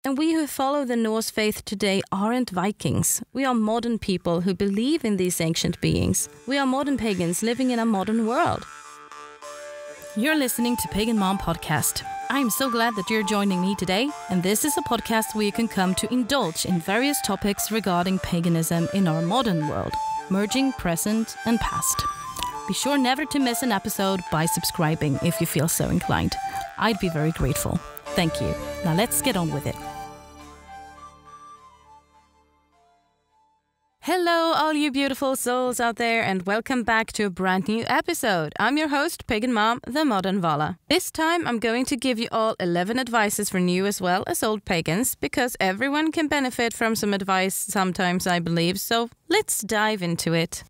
And we who follow the Norse faith today aren't Vikings. We are modern people who believe in these ancient beings. We are modern pagans living in a modern world. You're listening to Pagan Mom Podcast. I'm so glad that you're joining me today, and this is a podcast where you can come to indulge in various topics regarding paganism in our modern world, merging present and past. Be sure never to miss an episode by subscribing if you feel so inclined. I'd be very grateful. Thank you. Now let's get on with it. Hello, all you beautiful souls out there, and welcome back to a brand new episode. I'm your host, Pagan Mom, the Modern Vala. This time, I'm going to give you all 11 advices for new as well as old pagans, because everyone can benefit from some advice sometimes, I believe, so let's dive into it.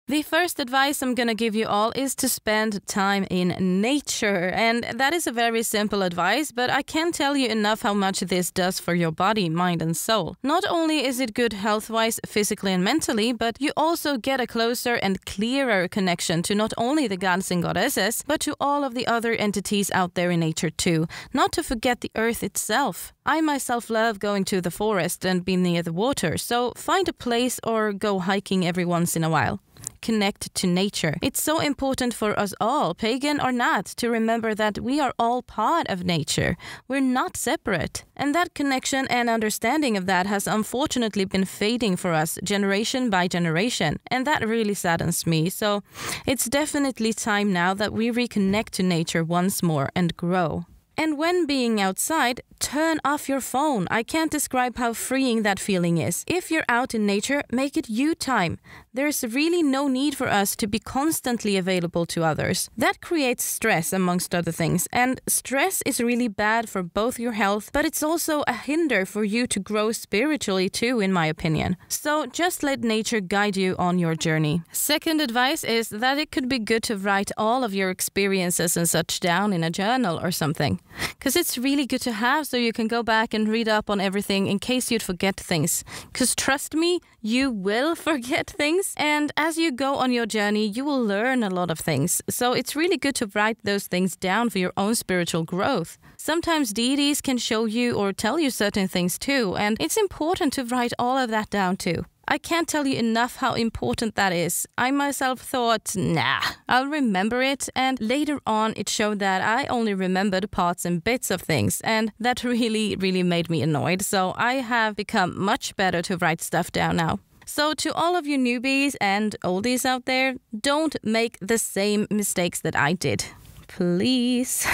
The first advice I'm going to give you all is to spend time in nature. And that is a very simple advice, but I can't tell you enough how much this does for your body, mind and soul. Not only is it good health-wise, physically and mentally, but you also get a closer and clearer connection to not only the gods and goddesses, but to all of the other entities out there in nature too. Not to forget the earth itself. I myself love going to the forest and being near the water, so find a place or go hiking every once in a while. Connect to nature. It's so important for us all, pagan or not, to remember that we are all part of nature. We're not separate. And that connection and understanding of that has unfortunately been fading for us generation by generation. And that really saddens me. So it's definitely time now that we reconnect to nature once more and grow. And when being outside, turn off your phone. I can't describe how freeing that feeling is. If you're out in nature, make it you time. There's really no need for us to be constantly available to others. That creates stress, amongst other things. And stress is really bad for both your health, but it's also a hinder for you to grow spiritually too, in my opinion. So just let nature guide you on your journey. Second advice is that it could be good to write all of your experiences and such down in a journal or something. Because it's really good to have, so you can go back and read up on everything in case you'd forget things. Because trust me, you will forget things. And as you go on your journey, you will learn a lot of things. So it's really good to write those things down for your own spiritual growth. Sometimes deities can show you or tell you certain things too. And it's important to write all of that down too. I can't tell you enough how important that is. I myself thought, nah, I'll remember it. And later on, it showed that I only remembered parts and bits of things. And that really made me annoyed. So I have become much better to write stuff down now. So to all of you newbies and oldies out there, don't make the same mistakes that I did. Please.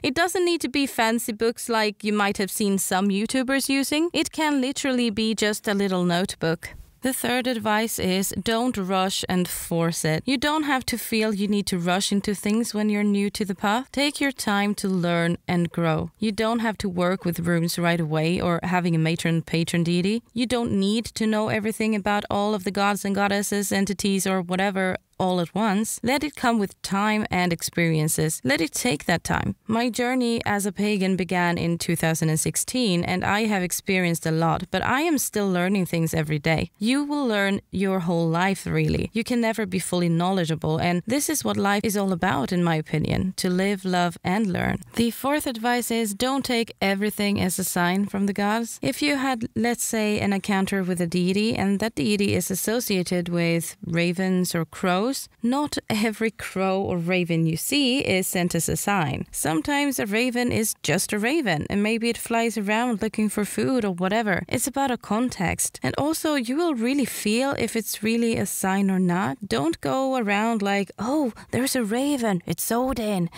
It doesn't need to be fancy books like you might have seen some YouTubers using. It can literally be just a little notebook. The third advice is don't rush and force it. You don't have to feel you need to rush into things when you're new to the path. Take your time to learn and grow. You don't have to work with runes right away or having a matron-patron deity. You don't need to know everything about all of the gods and goddesses, entities or whatever all at once. Let it come with time and experiences. Let it take that time. My journey as a pagan began in 2016 and I have experienced a lot, but I am still learning things every day. You will learn your whole life, really. You can never be fully knowledgeable, and this is what life is all about, in my opinion, to live, love, and learn. The fourth advice is don't take everything as a sign from the gods. If you had, let's say, an encounter with a deity, and that deity is associated with ravens or crows, not every crow or raven you see is sent as a sign. Sometimes a raven is just a raven, and maybe it flies around looking for food or whatever. It's about a context. And also, you will really feel if it's really a sign or not. Don't go around like, oh, there's a raven, it's Odin.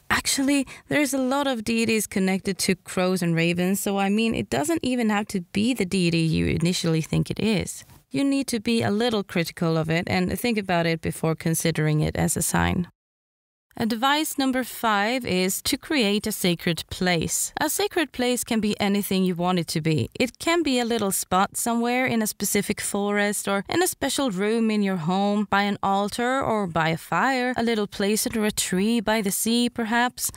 Actually, there's a lot of deities connected to crows and ravens, so I mean, it doesn't even have to be the deity you initially think it is. You need to be a little critical of it and think about it before considering it as a sign. Advice number 5 is to create a sacred place. A sacred place can be anything you want it to be. It can be a little spot somewhere in a specific forest or in a special room in your home, by an altar or by a fire, a little place under a tree, by the sea perhaps.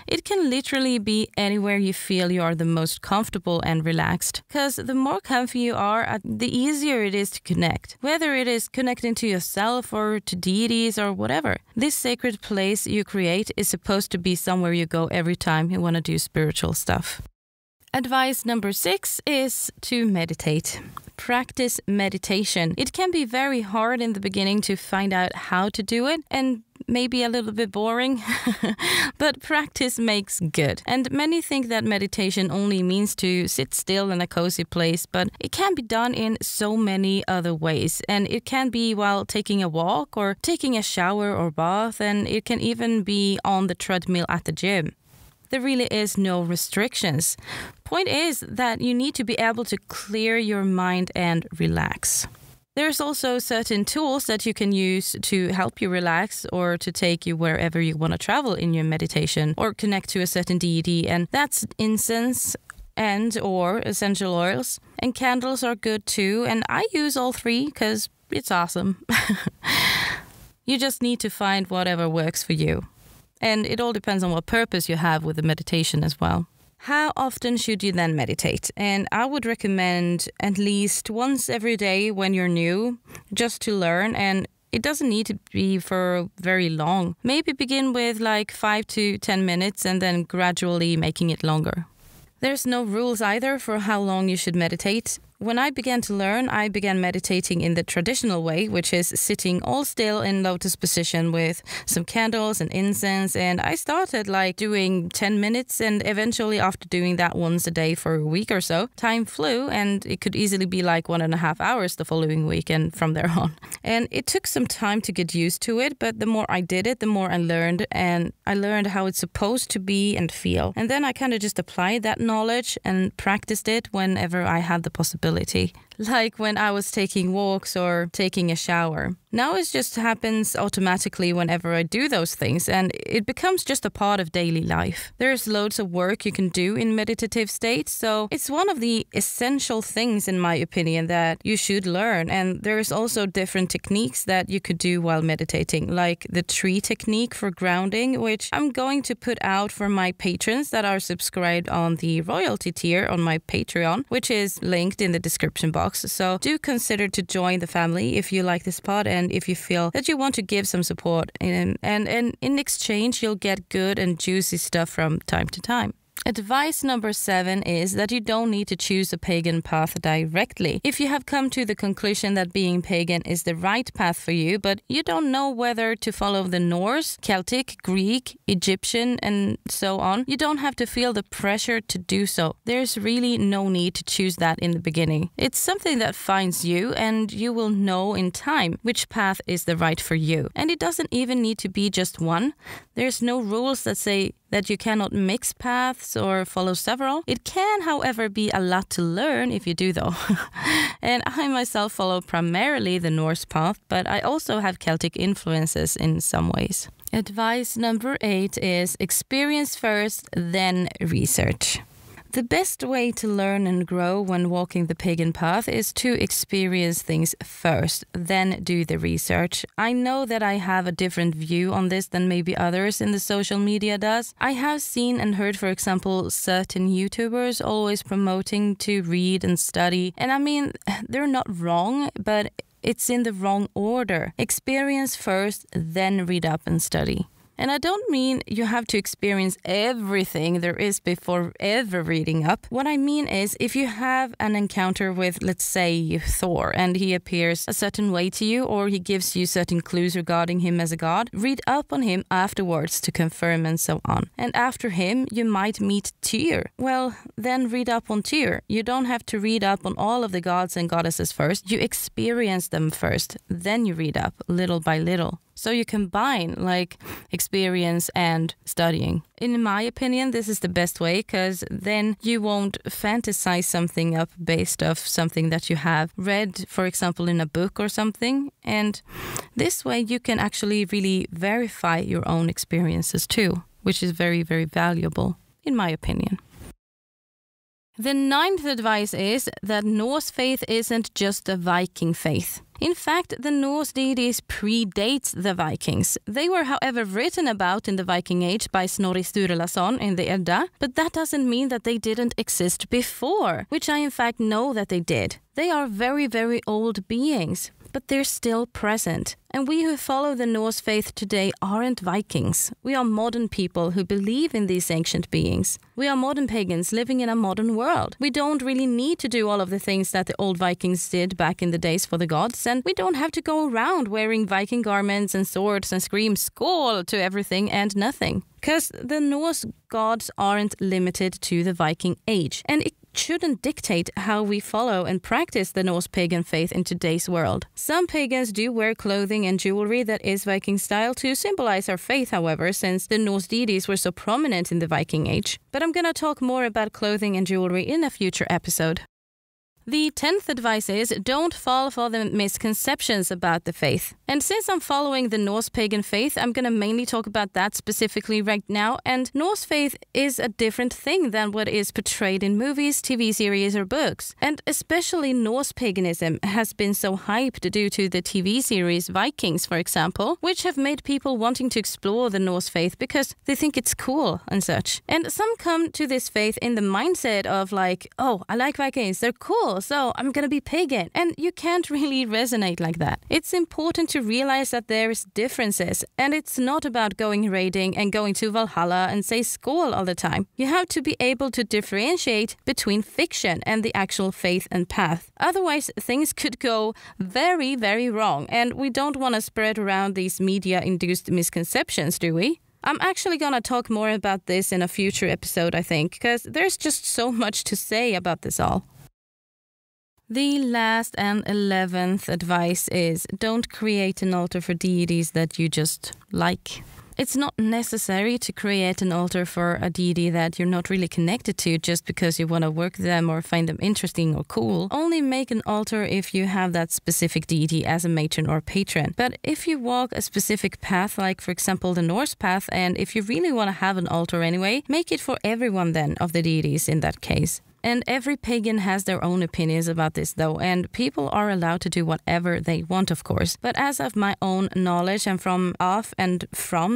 It can literally be anywhere you feel you are the most comfortable and relaxed. Because the more comfy you are, the easier it is to connect. Whether it is connecting to yourself or to deities or whatever. This sacred place you create is supposed to be somewhere you go every time you want to do spiritual stuff. Advice number 6 is to meditate. Practice meditation. It can be very hard in the beginning to find out how to do it, and maybe a little bit boring, but practice makes good. And many think that meditation only means to sit still in a cozy place, but it can be done in so many other ways. And it can be while taking a walk or taking a shower or bath, and it can even be on the treadmill at the gym. There really is no restrictions. Point is that you need to be able to clear your mind and relax. There's also certain tools that you can use to help you relax or to take you wherever you want to travel in your meditation or connect to a certain deity, and that's incense and or essential oils. And candles are good too, and I use all 3 because it's awesome. You just need to find whatever works for you. And it all depends on what purpose you have with the meditation as well. How often should you then meditate? And I would recommend at least once every day when you're new, just to learn. And it doesn't need to be for very long. Maybe begin with like 5 to 10 minutes and then gradually making it longer. There's no rules either for how long you should meditate. When I began to learn, I began meditating in the traditional way, which is sitting all still in lotus position with some candles and incense. And I started like doing 10 minutes, and eventually after doing that once a day for a week or so, time flew, and it could easily be like 1.5 hours the following week and from there on. And it took some time to get used to it, but the more I did it, the more I learned, and I learned how it's supposed to be and feel. And then I kind of just applied that knowledge and practiced it whenever I had the possibility. Like when I was taking walks or taking a shower. Now it just happens automatically whenever I do those things, and it becomes just a part of daily life. There's loads of work you can do in meditative states, so it's one of the essential things, in my opinion, that you should learn. And there's also different techniques that you could do while meditating, like the tree technique for grounding, which I'm going to put out for my patrons that are subscribed on the royalty tier on my Patreon, which is linked in the description box. So do consider to join the family if you like this pod and if you feel that you want to give some support. And in exchange, you'll get good and juicy stuff from time to time. Advice number 7 is that you don't need to choose a pagan path directly. If you have come to the conclusion that being pagan is the right path for you, but you don't know whether to follow the Norse, Celtic, Greek, Egyptian, and so on, you don't have to feel the pressure to do so. There's really no need to choose that in the beginning. It's something that finds you, and you will know in time which path is the right for you. And it doesn't even need to be just one. There's no rules that say that you cannot mix paths or follow several. It can, however, be a lot to learn if you do, though. And I myself follow primarily the Norse path, but I also have Celtic influences in some ways. Advice number 8 is experience first, then research. The best way to learn and grow when walking the pagan path is to experience things first, then do the research. I know that I have a different view on this than maybe others in the social media does. I have seen and heard, for example, certain YouTubers always promoting to read and study. And I mean, they're not wrong, but it's in the wrong order. Experience first, then read up and study. And I don't mean you have to experience everything there is before ever reading up. What I mean is if you have an encounter with, let's say, Thor, and he appears a certain way to you, or he gives you certain clues regarding him as a god, read up on him afterwards to confirm and so on. And after him, you might meet Tyr. Well, then read up on Tyr. You don't have to read up on all of the gods and goddesses first. You experience them first, then you read up little by little. So you combine like experience and studying. In my opinion, this is the best way because then you won't fantasize something up based off something that you have read, for example, in a book or something. And this way you can actually really verify your own experiences too, which is very, very valuable, in my opinion. The 9th advice is that Norse faith isn't just a Viking faith. In fact, the Norse deities predates the Vikings. They were, however, written about in the Viking Age by Snorri Sturlason in the Edda, but that doesn't mean that they didn't exist before, which I in fact know that they did. They are very, very old beings. but they're still present. And we who follow the Norse faith today aren't Vikings. We are modern people who believe in these ancient beings. We are modern pagans living in a modern world. We don't really need to do all of the things that the old Vikings did back in the days for the gods, and we don't have to go around wearing Viking garments and swords and scream "Skål" to everything and nothing. Because the Norse gods aren't limited to the Viking age, and it shouldn't dictate how we follow and practice the Norse pagan faith in today's world. Some pagans do wear clothing and jewelry that is Viking style to symbolize our faith, however, since the Norse deities were so prominent in the Viking age. But I'm gonna talk more about clothing and jewelry in a future episode. The 10th advice is don't fall for the misconceptions about the faith. And since I'm following the Norse pagan faith, I'm going to mainly talk about that specifically right now. And Norse faith is a different thing than what is portrayed in movies, TV series, or books. And especially Norse paganism has been so hyped due to the TV series Vikings, for example, which have made people wanting to explore the Norse faith because they think it's cool and such. And some come to this faith in the mindset of like, oh, I like Vikings, they're cool, so I'm gonna be pagan. And you can't really resonate like that. It's important to realize that there's differences, and it's not about going raiding and going to Valhalla and say "Skål" all the time. You have to be able to differentiate between fiction and the actual faith and path. Otherwise, things could go very, very wrong, and we don't want to spread around these media-induced misconceptions, do we? I'm actually gonna talk more about this in a future episode, I think, because there's just so much to say about this all. The last and 11th advice is don't create an altar for deities that you just like. It's not necessary to create an altar for a deity that you're not really connected to just because you want to work them or find them interesting or cool. Only make an altar if you have that specific deity as a matron or patron. But if you walk a specific path, like for example the Norse path, and if you really want to have an altar anyway, make it for everyone then of the deities in that case. And every pagan has their own opinions about this though, and people are allowed to do whatever they want, of course. But as of my own knowledge and from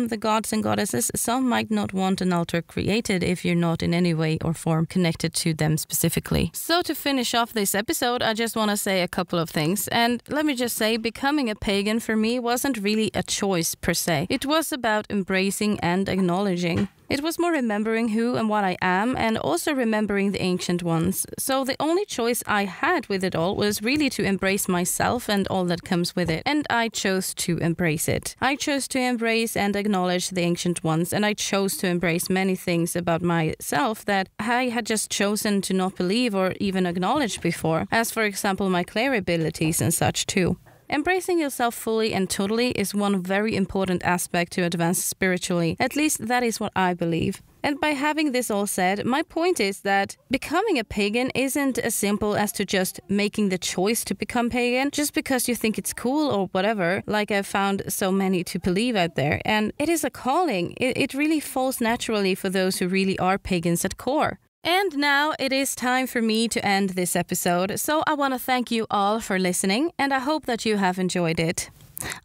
the gods and goddesses, some might not want an altar created if you're not in any way or form connected to them specifically. So to finish off this episode, I just want to say a couple of things. And let me just say, becoming a pagan for me wasn't really a choice per se. It was about embracing and acknowledging. It was more remembering who and what I am, and also remembering the ancient ones. So the only choice I had with it all was really to embrace myself and all that comes with it. And I chose to embrace it. I chose to embrace and acknowledge the ancient ones, and I chose to embrace many things about myself that I had just chosen to not believe or even acknowledge before, as for example my clear abilities and such too. Embracing yourself fully and totally is one very important aspect to advance spiritually. At least that is what I believe. And by having this all said, my point is that becoming a pagan isn't as simple as to just making the choice to become pagan just because you think it's cool or whatever, like I've found so many to believe out there. And it is a calling. It really falls naturally for those who really are pagans at core. And now it is time for me to end this episode, so I want to thank you all for listening, and I hope that you have enjoyed it.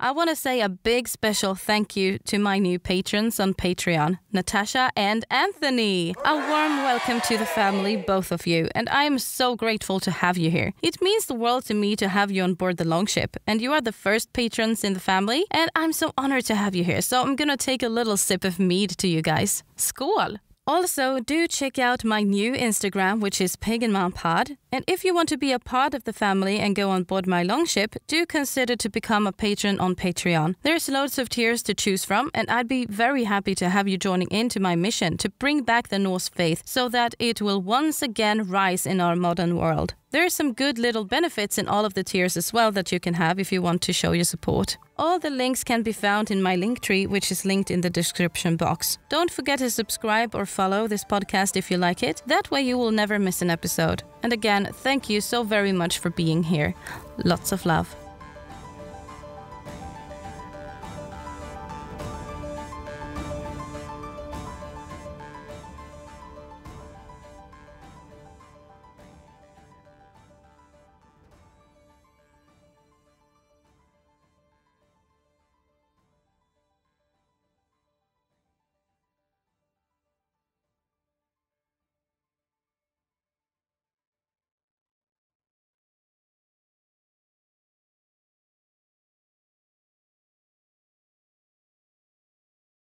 I want to say a big special thank you to my new patrons on Patreon, Natasha and Anthony. A warm welcome to the family, both of you, and I am so grateful to have you here. It means the world to me to have you on board the Longship, and you are the first patrons in the family, and I'm so honored to have you here, so I'm gonna take a little sip of mead to you guys. Skål! Also, do check out my new Instagram, which is Pagan Mom Pod. And if you want to be a part of the family and go on board my Longship, do consider to become a patron on Patreon. There's loads of tiers to choose from, and I'd be very happy to have you joining into my mission to bring back the Norse faith so that it will once again rise in our modern world. There are some good little benefits in all of the tiers as well that you can have if you want to show your support. All the links can be found in my link tree, which is linked in the description box. Don't forget to subscribe or follow this podcast if you like it. That way you will never miss an episode. And again, thank you so very much for being here. Lots of love.